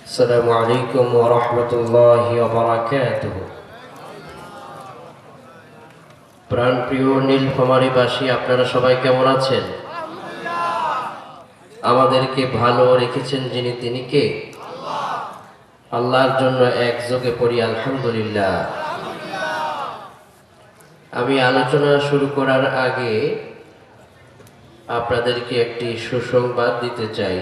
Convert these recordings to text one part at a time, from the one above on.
আসসালামু আলাইকুম ওয়া রাহমাতুল্লাহি ওয়া বারাকাতুহু। প্রাণপ্রিয় নীলফামারীবাসী, আপনারা সবাই কেমন আছেন? আমাদেরকে ভালো রেখেছেন যিনি, তিনি কে? আল্লাহর জন্য একযোগে পড়ি আলহামদুলিল্লাহ। আমি আলোচনা শুরু করার আগে আপনাদেরকে একটি সুসংবাদ দিতে চাই,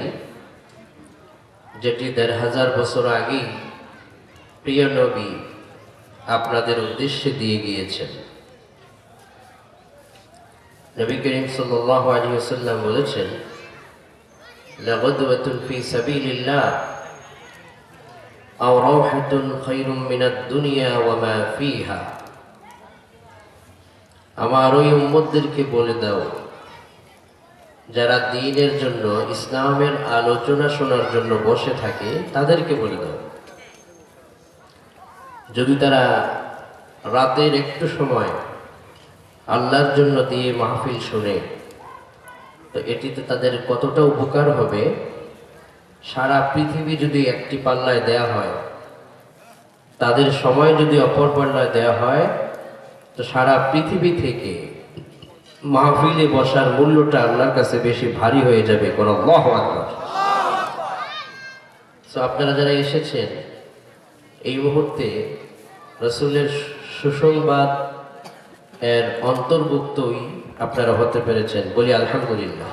যেটি ১৫০০ বছর আগেই প্রিয় নবী আপনাদের উদ্দেশ্যে দিয়ে গিয়েছেন। নবী করিম সাল্লাল্লাহু আলাইহি ওয়াসাল্লাম বলেছেন, লাগাদওয়াতুন ফি সাবিলিল্লাহ আও রাওহাতুন খায়রুম মিনাদ দুনিয়া ওয়া মা ফিহা। আমার ওই উম্মতদেরকে বলে দাও, যারা দ্বীনের জন্য, ইসলামের আলোচনা শোনার জন্য বসে থাকে, তাদেরকে বলে দাও, যদি তারা রাতের একটু সময় আল্লাহর জন্য দিয়ে মাহফিল শুনে, তো এটিতে তাদের কতটা উপকার হবে। সারা পৃথিবী যদি একটি পাল্লায় দেয়া হয়, তাদের সময় যদি অপর পাল্লায় দেয়া হয়, তো সারা পৃথিবী থেকে মাহফিলে বসার মূল্যটা আল্লাহর কাছে বেশি ভারী হয়ে যাবে। কোন আল্লাহু আকবার। তো আপনারা যারা এসেছেন, এই মুহূর্তে রাসূলের সুসংবাদ এর অন্তর্ভুক্তই আপনারা হতে পেরেছেন, বলি আলহামদুলিল্লাহ।